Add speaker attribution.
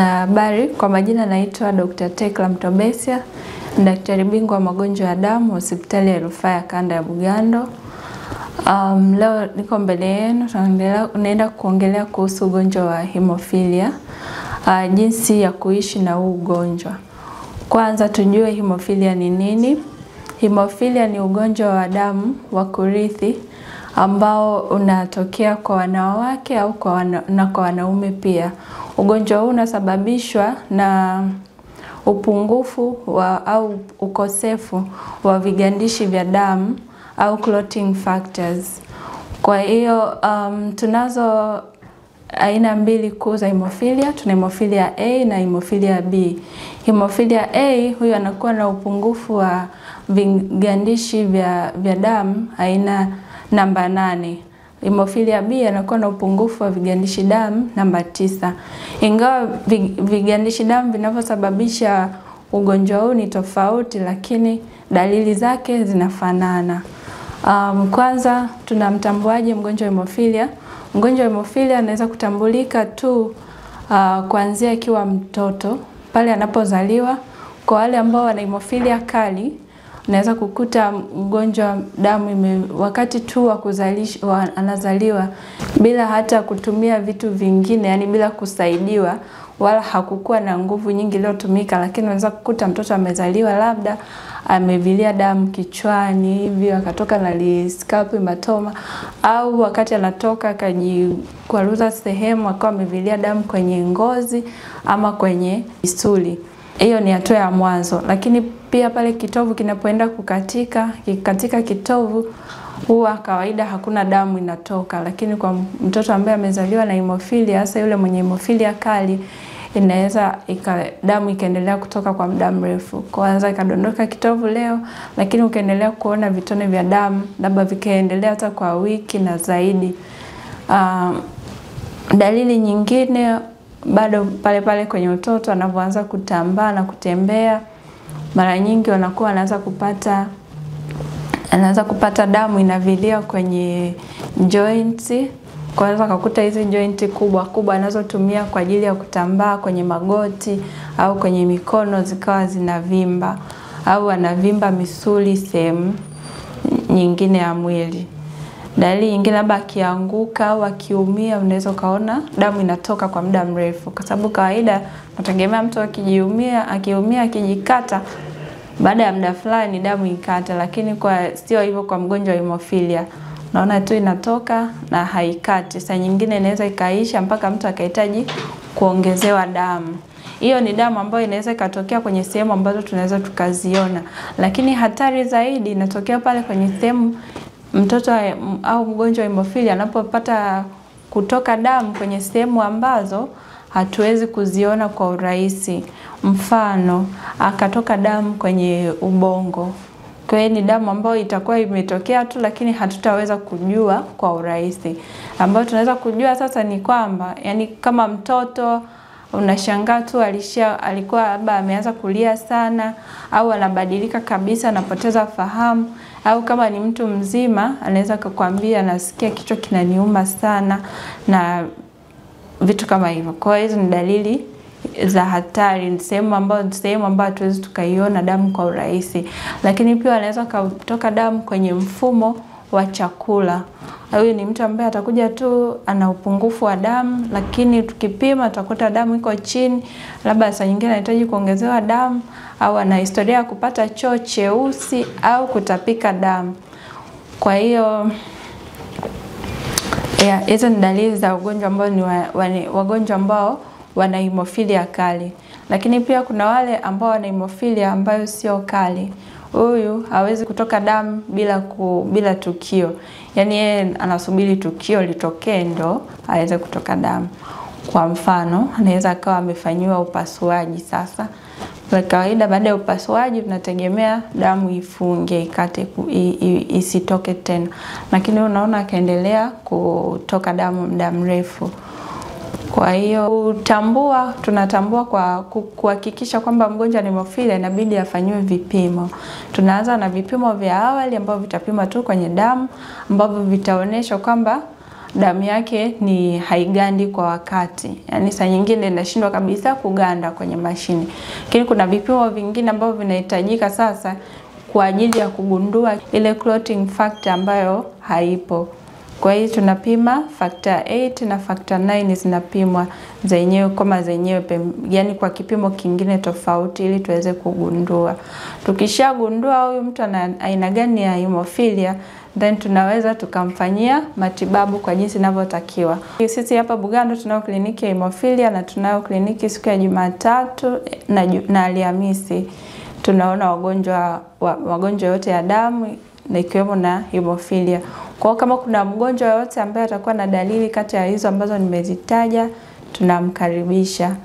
Speaker 1: Habari, kwa majina naitwa Dr. Tekla Mtobesia, daktari bingwa wa magonjwa ya damu hospitali ya rufaa ya kanda ya Bugando. Leo niko mbele yenu, tunaenda kuongelea kuhusu ugonjwa wa hemophilia, jinsi ya kuishi na huu ugonjwa. Kwanza tujue hemophilia ni nini. Hemophilia ni ugonjwa wa damu wa kurithi ambao unatokea kwa wanawake au kwa wanaume pia. Ugonjwa huu unasababishwa na upungufu au ukosefu wa vigandishi vya damu au clotting factors. Kwa hiyo tunazo aina mbili kuu za hemophilia, tuna hemophilia A na hemophilia B. Hemophilia A huyo anakuwa na upungufu wa vigandishi vya damu aina namba 8. Hemophilia B anakuwa na upungufu wa vigandishi damu namba 9. Ingawa vigandishi damu vinavyosababisha ugonjwa huu ni tofauti, lakini dalili zake zinafanana. Kwanza tunamtambuaje mgonjwa wa hemophilia? Mgonjwa wa hemophilia anaweza kutambulika tu kuanzia akiwa mtoto pale anapozaliwa. Kwa wale ambao wana hemophilia kali, unaweza kukuta mgonjwa damu wakati tu wa kuzalishwa anazaliwa bila hata kutumia vitu vingine, yani bila kusaidiwa, wala hakukuwa na nguvu nyingi iliyotumika, lakini unaweza kukuta mtoto amezaliwa labda amevilia damu kichwani hivi akatoka na scalp hematoma, au wakati anatoka akajikwaruza sehemu akawa amevilia damu kwenye ngozi ama kwenye misuli. Hiyo ni hatua ya mwanzo, lakini pia pale kitovu kinapoenda katika kitovu huwa kawaida hakuna damu inatoka, lakini kwa mtoto ambaye amezaliwa na hemophilia, hasa yule mwenye hemophilia kali, inaweza damu ikaendelea kutoka kwa muda mrefu. Kwanza ikadondoka kitovu leo, lakini ukaendelea kuona vitone vya damu labda vikaendelea hata kwa wiki na zaidi. Dalili nyingine bado pale kwenye utoto anapoanza kutambaa na kutembea, mara nyingi anaanza kupata damu inavilia kwenye joints. Kwanza akakuta hizi joint kubwa anazotumia kwa ajili ya kutambaa kwenye magoti au kwenye mikono zikawa zinavimba, au anavimba misuli sehemu nyingine ya mwili. Dalili nyingine labda akianguka au akiumia, unaweza kaona damu inatoka kwa muda mrefu, kwa sababu kawaida nategemea mtu akiumia akijikata, baada ya muda fulani damu ikata, lakini sio hivyo kwa mgonjwa wa hemophilia. Naona tu inatoka na haikati. Saa nyingine inaweza ikaisha mpaka mtu akahitaji kuongezewa damu. Hiyo ni damu ambayo inaweza ikatokea kwenye sehemu ambazo tunaweza tukaziona, lakini hatari zaidi inatokea pale kwenye sehemu mtoto au mgonjwa wa hemophilia anapopata kutoka damu kwenye sehemu ambazo hatuwezi kuziona kwa urahisi. Mfano, akatoka damu kwenye ubongo. Kwa hiyo ni damu ambayo itakuwa imetokea tu, lakini hatutaweza kujua kwa urahisi. Ambayo tunaweza kujua sasa ni kwamba, yani kama mtoto unashangaa tu alikuwa labda ameanza kulia sana, au anabadilika kabisa, anapoteza fahamu, au kama ni mtu mzima anaweza kukwambia nasikia kichwa kinaniuma sana na vitu kama hivyo. Kwa hiyo hizo ni dalili za hatari, sehemu ambayo hatuwezi tukaiona damu kwa urahisi. Lakini pia anaweza kutoka damu kwenye mfumo wa chakula. Huyu ni mtu ambaye atakuja tu ana upungufu wa damu, lakini tukipima tutakuta damu iko chini, labda saa nyingine anahitaji kuongezewa damu, au ana historia ya kupata choo cheusi au kutapika damu. Kwa hiyo hizo ni dalili za ugonjwa ambao ni wagonjwa ambao wana hemophilia kali. Lakini pia kuna wale ambao wana hemophilia ambayo sio kali. Huyu hawezi kutoka damu bila tukio. Yani yeye anasubiri tukio litokee ndo aweze kutoka damu. Kwa mfano, anaweza akawa amefanyiwa upasuaji sasa. Kwa kawaida baada ya upasuaji tunategemea damu ifunge, ikate, isitoke tena. Lakini unaona akaendelea kutoka damu muda mrefu. Kwa hiyo tunatambua kwa kuhakikisha kwamba mgonjwa wa hemophilia inabidi afanyiwe vipimo. Tunaanza na vipimo vya awali ambavyo vitapima tu kwenye damu, ambavyo vitaonesha kwamba damu yake ni haigandi kwa wakati. Yaani saa nyingine inashindwa kabisa kuganda kwenye mashine. Lakini kuna vipimo vingine ambavyo vinahitajika sasa kwa ajili ya kugundua ile clotting factor ambayo haipo. Kwa hiyo tunapima factor 8 na factor 9 zinapimwa zenyewe kama zenyewe, yani kwa kipimo kingine tofauti ili tuweze kugundua. Tukishagundua huyu mtu ana aina gani ya hemophilia, then tunaweza tukamfanyia matibabu kwa jinsi inavyotakiwa. Sisi hapa Bugando tunao kliniki ya hemophilia na tunao kliniki siku ya Jumatatu na Alhamisi. Tunaona wagonjwa yote ya damu na ikiwemo na hemophilia. Kwa kama kuna mgonjwa yote ambaye atakuwa na dalili kati ya hizo ambazo nimezitaja, tunamkaribisha.